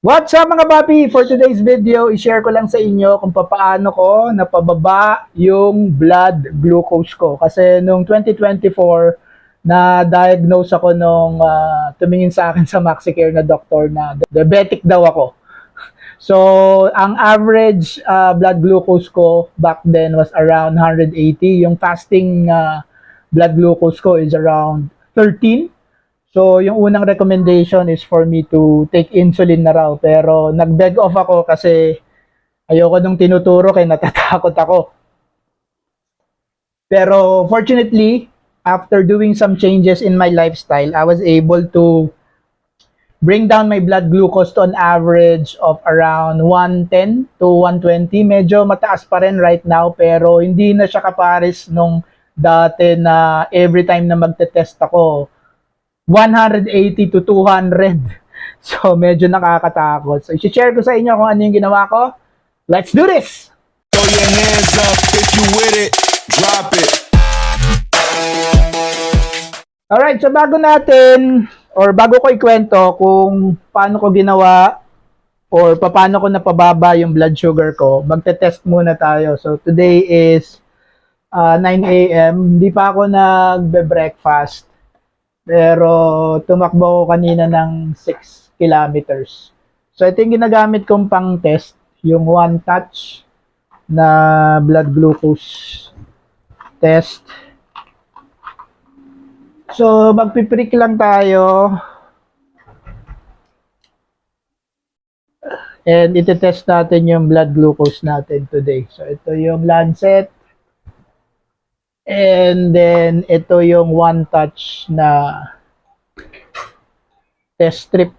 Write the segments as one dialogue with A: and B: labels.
A: What's up mga papi? For today's video, i-share ko lang sa inyo kung paano ko napababa yung blood glucose ko. Kasi nung 2024, na-diagnose ako nung tumingin sa akin sa MaxiCare na doktor na diabetic daw ako. So, ang average blood glucose ko back then was around 180. Yung fasting blood glucose ko is around 13. So, yung unang recommendation is for me to take insulin na raw. Pero nag-beg off ako kasi ayoko nung tinuturo kaya natatakot ako. Pero fortunately, after doing some changes in my lifestyle, I was able to bring down my blood glucose to an average of around 110 to 120. Medyo mataas pa rin right now pero hindi na siya kapares nung dati na every time na magte-test ako 180 to 200. So, medyo nakakatakot. So, i-share ko sa inyo kung ano yung ginawa ko. Let's do this!
B: Throw your hands up if you with it. Drop it.
A: Alright, so bago ko ikwento kung paano ko ginawa or paano ko napababa yung blood sugar ko, magte-test muna tayo. So, today is 9 a.m. Hindi pa ako nagbe-breakfast. Pero tumakbo ko kanina ng 6 kilometers. So ito yung ginagamit kong pang test, yung one touch na blood glucose test. So magpiprick lang tayo. And iti-test natin yung blood glucose natin today. So ito yung Lancet. And then, ito yung one touch na test strip.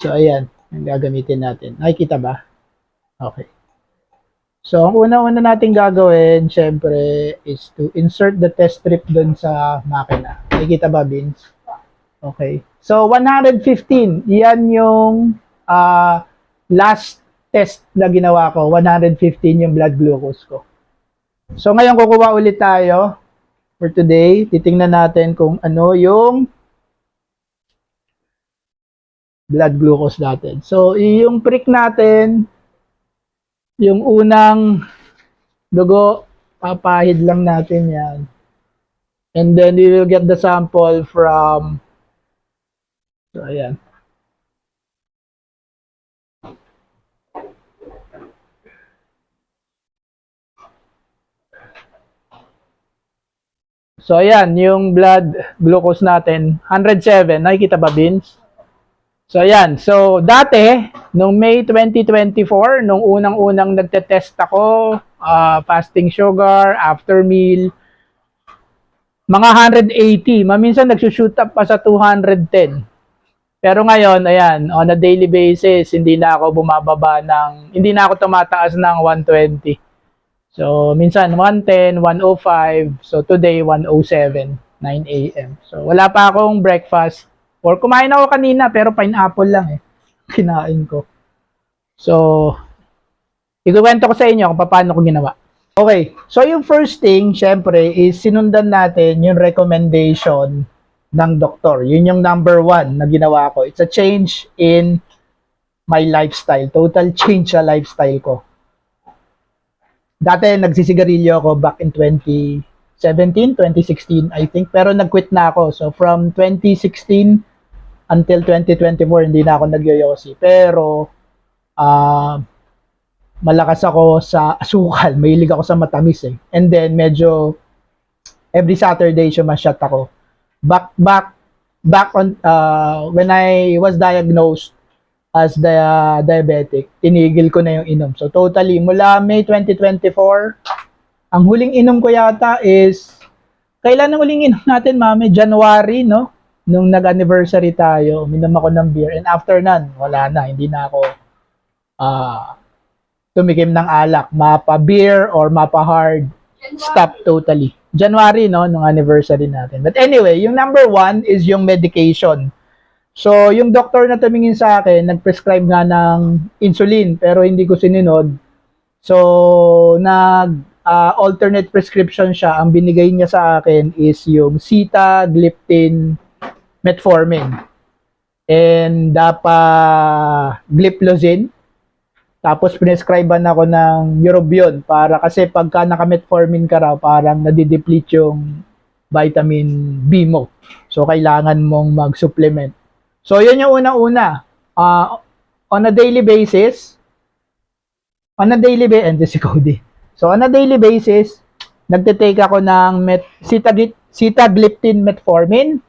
A: So, ayan. Ang gagamitin natin. Nakikita ba? Okay. So, ang una-una natin gagawin, syempre, is to insert the test strip dun sa makina. Nakikita ba, Vince? Okay. So, 115. Yan yung last test na ginawa ko, 115 yung blood glucose ko. So ngayon kukuha ulit tayo for today. Titingnan natin kung ano yung blood glucose natin. So yung prick natin, yung unang dugo, papahid lang natin yan. And then we will get the sample from, so ayan. So, ayan, yung blood glucose natin, 107. Nakikita ba, Vince? So, ayan. So, dati, nung May 2024, nung unang-unang nagte-test ako, fasting sugar, after meal, mga 180. Maminsan nagsushoot up pa sa 210. Pero ngayon, ayan, on a daily basis, hindi na ako tumataas ng 120. So, minsan 110, 105. So, today 107, 9 a.m. So, wala pa akong breakfast. Or kumain ako kanina, pero pineapple lang eh. Kinain ko. So, ikukwento ko sa inyo kung paano ko ginawa. Okay. So, yung first thing, syempre, is sinundan natin yung recommendation ng doktor. Yun yung number 1 na ginawa ko. It's a change in my lifestyle. Total change sa lifestyle ko. Dati nagsisigarilyo ako back in 2017, 2016, I think. Pero nag-quit na ako. So, from 2016 until 2024, hindi na ako nagyoyosi. Pero, malakas ako sa asukal. Mahilig ako sa matamis eh. And then, medyo, every Saturday, sumasyat ako. Back on, when I was diagnosed as the diabetic, tinigil ko na yung inom. So totally, mula May 2024, ang huling inom ko yata is, kailan ang huling inom natin, mami? January, no? Nung nag-anniversary tayo, minom ako ng beer. And after nun, wala na. Hindi na ako tumikim ng alak. Mapa beer or mapa hard. Stop totally. January, no? Nung anniversary natin. But anyway, yung number 1 is yung medication. So, yung doktor na tumingin sa akin, nag-prescribe nga ng insulin, pero hindi ko sininod. So, alternate prescription siya. Ang binigay niya sa akin is yung sitagliptin metformin and dapagliflozin. Tapos prescribean ako ng Neurobion para kasi pagka naka-metformin ka raw, parang nadideplete yung vitamin B mo. So, kailangan mong mag-supplement. So, yun yung unang-una. On a daily basis, and si Cody. So, on a daily basis, nagte-take ako ng sitagliptin metformin,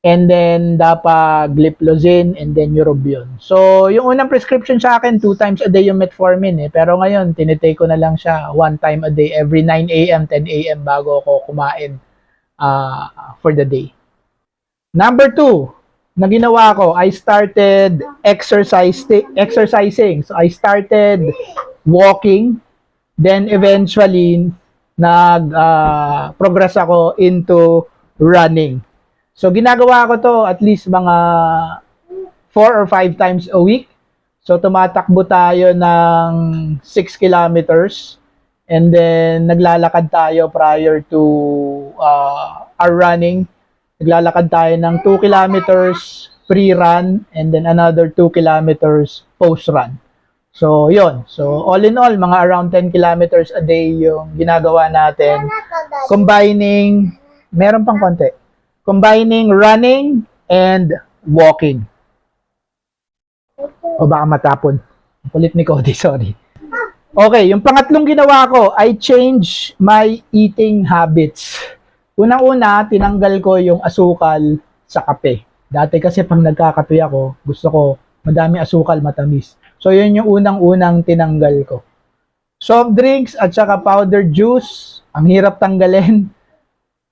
A: and then dapagliflozin, and then Neurobion. So, yung unang prescription sa akin, 2 times a day yung metformin eh. Pero ngayon, tinitake ko na lang siya 1 time a day, every 9 a.m., 10 a.m. bago ako kumain for the day. Number 2, na ginawa ko, I started exercising. So, I started walking, then eventually, nag-progress ako into running. So, ginagawa ko to at least mga 4 or 5 times a week. So, tumatakbo tayo ng 6 kilometers. And then, naglalakad tayo prior to our running. Naglalakad tayo ng 2 kilometers pre-run and then another 2 kilometers post-run. So, yon. So, all in all, mga around 10 kilometers a day yung ginagawa natin. Combining, meron pang konti. Combining running and walking. O baka matapon. Kulit ni Cody, sorry. Okay, yung pangatlong ginawa ko, I change my eating habits. Unang-una, tinanggal ko yung asukal sa kape. Dati kasi pag nagkakape ako, gusto ko madami asukal, matamis. So, yun yung unang-unang tinanggal ko. Soft drinks at saka powdered juice, ang hirap tanggalin.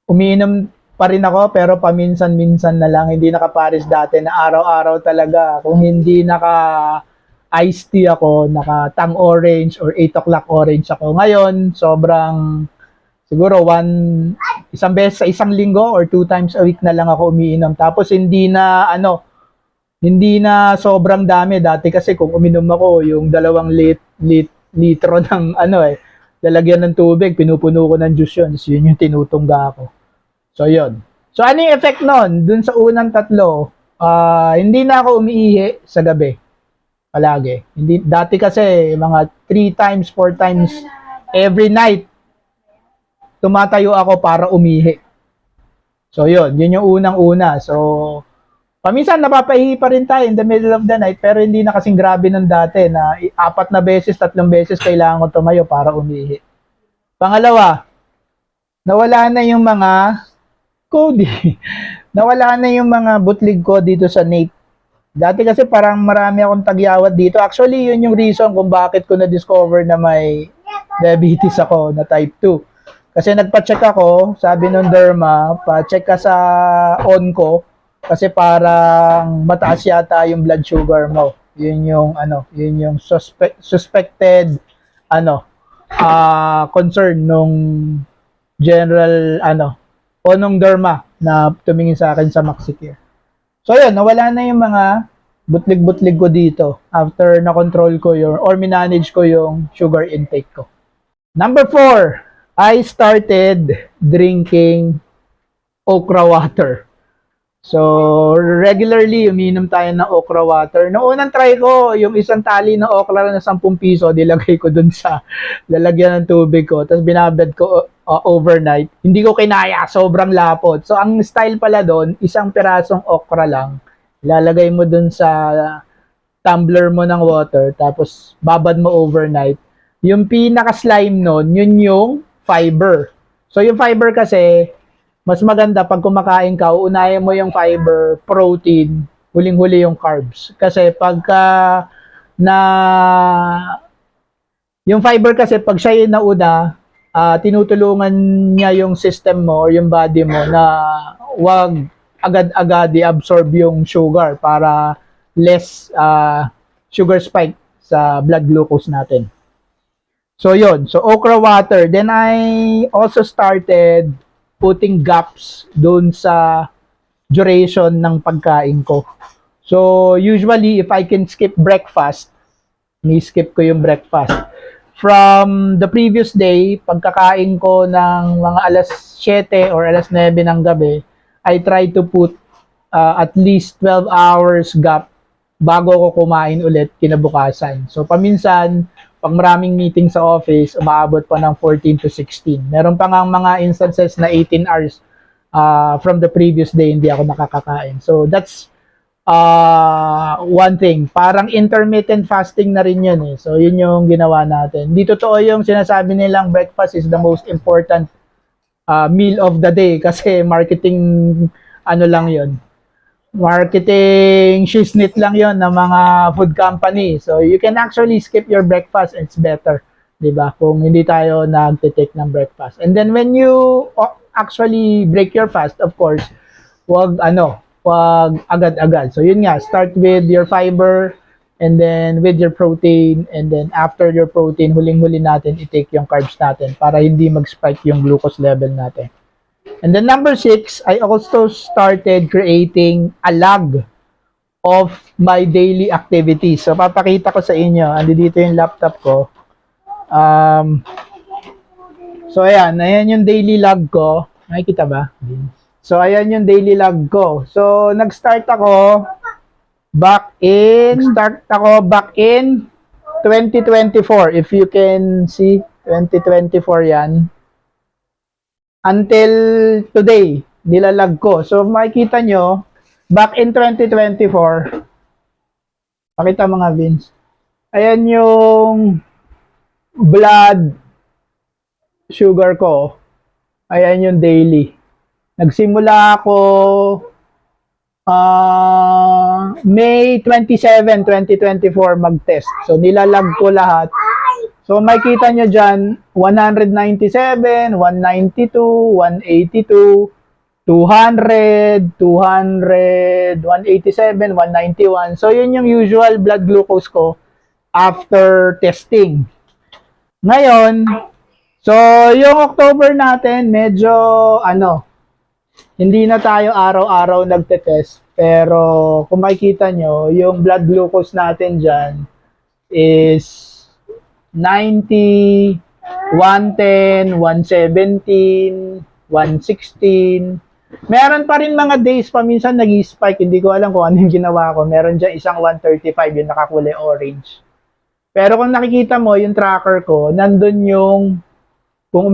A: Umiinom pa rin ako pero paminsan-minsan na lang, hindi nakapares dati na araw-araw talaga. Kung hindi iced tea ako, naka-tang orange or 8 o'clock orange ako. Ngayon, sobrang siguro isang beses sa isang linggo or 2 times a week na lang ako umiinom. Tapos hindi na sobrang dami. Dati kasi kung uminom ako, yung 2 litro ng lalagyan ng tubig, pinupuno ko ng juice yun. So, yun yung tinutungga ako. So, yun. So, ano yung effect nun? Dun sa unang tatlo, hindi na ako umiihi sa gabi. Palagi. Dati kasi, mga 3 times, 4 times every night, tumatayo ako para umihi. So, yun. Yun yung unang-una. So, paminsan napapaihi pa rin tayo in the middle of the night, pero hindi na kasing grabe nung dati na 4 na beses, 3 beses kailangan ko tumayo para umihi. Pangalawa, nawala na yung mga Cody. Nawala na yung mga bootleg ko dito sa Nape. Dati kasi parang marami akong tagyawat dito. Actually, yun yung reason kung bakit ko na-discover na may diabetes ako na type 2. Kasi nagpa-check ako, sabi nung derma, pa-check ka sa onco kasi parang mataas yata yung blood sugar mo. Yun yung suspected concern nung general nung derma na tumingin sa akin sa MaxiCare. So yun, nawala na yung mga butlig-butlig ko dito after na-control ko or minanage ko yung sugar intake ko. Number 4, I started drinking okra water. So, regularly, umiinom tayo ng okra water. Noong unang try ko, yung isang tali ng okra na 10 piso, dilagay ko dun sa lalagyan ng tubig ko. Tapos binabad ko overnight. Hindi ko kinaya, sobrang lapot. So, ang style pala dun, isang pirasong okra lang. Ilalagay mo dun sa tumbler mo ng water, tapos babad mo overnight. Yung pinaka-slime nun, yun yung fiber. So, yung fiber kasi, mas maganda pag kumakain ka, uunahin mo yung fiber, protein, huling-huli yung carbs. Kasi pagka yung fiber kasi pag siya yung nauna, tinutulungan niya yung system mo or yung body mo na wag agad-agad i-absorb yung sugar para less sugar spike sa blood glucose natin. So, yun. So, okra water. Then, I also started putting gaps doon sa duration ng pagkain ko. So, usually, if I can skip breakfast, ni-skip ko yung breakfast. from the previous day, pagkakain ko ng mga alas 7 or alas 9 ng gabi, I try to put at least 12 hours gap bago ko kumain ulit kinabukasan. So, paminsan, pag maraming meeting sa office, umaabot pa ng 14 to 16. Meron pa nga mga instances na 18 hours from the previous day hindi ako nakakakain. So, that's one thing. Parang intermittent fasting na rin yun eh. So, yun yung ginawa natin. Di totoo yung sinasabi nilang breakfast is the most important meal of the day kasi marketing ano lang yun. Marketing shiznit lang yon ng mga food company. So, you can actually skip your breakfast. It's better. Diba? Kung hindi tayo nagtitake ng breakfast. And then, when you actually break your fast, of course, wag agad-agad. So, yun nga. Start with your fiber and then with your protein. And then, after your protein, huling-huli natin, i-take yung carbs natin para hindi mag-spike yung glucose level natin. And then number 6, I also started creating a log of my daily activities. So, papakita ko sa inyo. Andi dito yung laptop ko. So, ayan yung daily log ko. Nakikita ba? So, ayan yung daily log ko. So, nag-start ako back in 2024. If you can see, 2024 yan. Until today, nilalag ko. So, makikita nyo, back in 2024, pakita mga Vince, ayan yung blood sugar ko. Ayan yung daily. Nagsimula ako May 27, 2024 mag-test. So, nilalag ko lahat. So, makikita nyo dyan, 197, 192, 182, 200, 200, 187, 191. So, yun yung usual blood glucose ko after testing. Ngayon, so, yung October natin, medyo, hindi na tayo araw-araw nagtetest. Pero, kung makikita nyo, yung blood glucose natin dyan is 90, 110, 117, 116. Meron pa rin mga days paminsan nag-spike. Hindi ko alam kung ano yung ginawa ko. Meron dyan isang 135 yung nakakulay orange. Pero kung nakikita mo yung tracker ko, nandun yung kung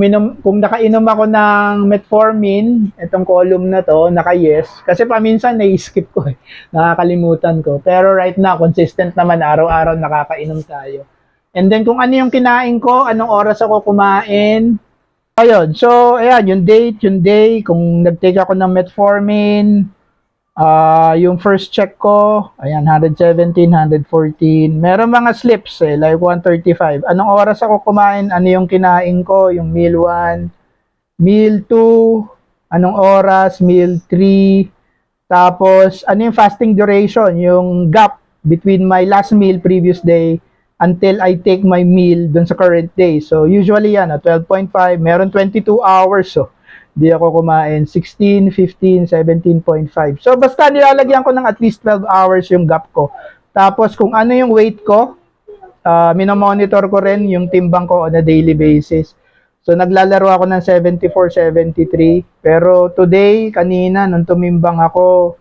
A: nakainom ako ng metformin, itong column na to, naka-yes. Kasi paminsan na-skip ko eh. Nakakalimutan ko. Pero right now, consistent naman, araw-araw nakakainom tayo. And then, kung ano yung kinain ko, anong oras ako kumain. Ayun. So, ayan, yung date, yung day, kung nag-take ako ng metformin, yung first check ko, ayan, 117, 114. Meron mga slips eh, like 135. Anong oras ako kumain, ano yung kinain ko, yung meal 1, meal 2, anong oras, meal 3, tapos, ano yung fasting duration, yung gap between my last meal previous day, until I take my meal dun sa current day. So, usually yan, 12.5, meron 22 hours. So, di ako kumain. 16, 15, 17.5. So, basta nilalagyan ko ng at least 12 hours yung gap ko. Tapos, kung ano yung weight ko, minomonitor ko rin yung timbang ko on a daily basis. So, naglalaro ako ng 74, 73. Pero today, kanina, nung tumimbang ako,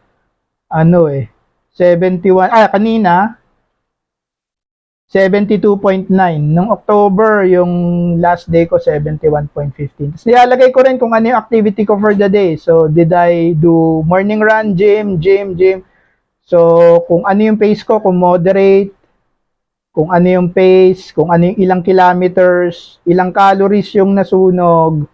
A: 71, kanina, 72.9. Nung October, yung last day ko, 71.15. Tapos nilalagay ko rin kung ano yung activity ko for the day. So, did I do morning run, gym? So, kung ano yung pace ko, kung moderate, kung ano yung pace, kung ano yung ilang kilometers, ilang calories yung nasunog,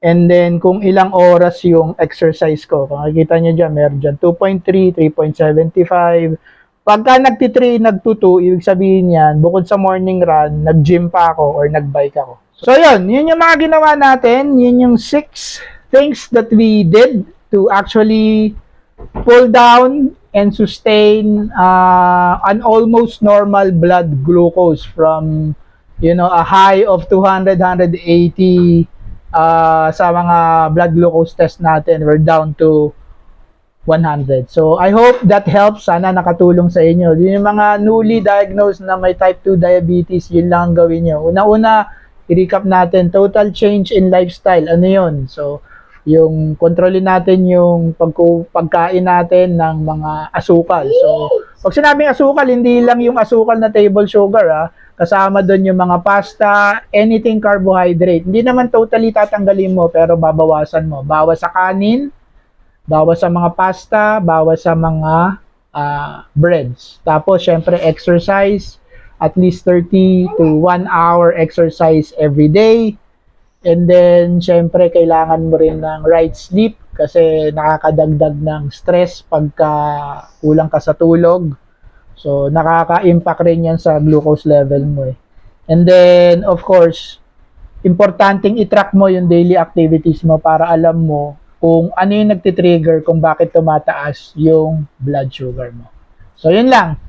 A: and then kung ilang oras yung exercise ko. Kung nakikita nyo dyan, meron dyan 2.3, 3.75, pagka nagti-3, nagto-2, ibig sabihin yan, bukod sa morning run, nag-gym pa ako or nag-bike ako. So, yun yung mga ginawa natin. Yun yung 6 things that we did to actually pull down and sustain an almost normal blood glucose from, a high of 200, 180 sa mga blood glucose test natin. We're down to 100. So, I hope that helps. Sana nakatulong sa inyo. Yung mga newly diagnosed na may type 2 diabetes, yun lang ang gawin nyo. Una-una, i-recap natin, total change in lifestyle. Ano yun? So, yung kontrolin natin yung pagkain natin ng mga asukal. So, pag sinabing asukal, hindi lang yung asukal na table sugar, ha? Kasama doon yung mga pasta, anything carbohydrate. Hindi naman totally tatanggalin mo, pero babawasan mo. Bawas sa kanin, bawas sa mga pasta, bawas sa mga breads. Tapos, syempre, exercise, at least 30 to 1 hour exercise every day. And then, syempre, kailangan mo rin ng right sleep kasi nakakadagdag ng stress pagka kulang ka sa tulog. So, nakaka-impact rin yan sa glucose level mo eh. And then, of course, importanteng i-track mo yung daily activities mo para alam mo kung ano yung nagtitrigger kung bakit tumataas yung blood sugar mo. So, yun lang.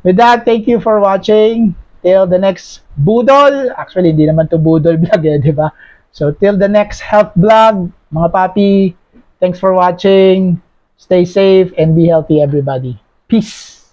A: With that, thank you for watching. Till the next Budol. Actually, hindi naman to Budol vlog eh, di ba? So, till the next health vlog, mga papi, thanks for watching. Stay safe and be healthy, everybody. Peace!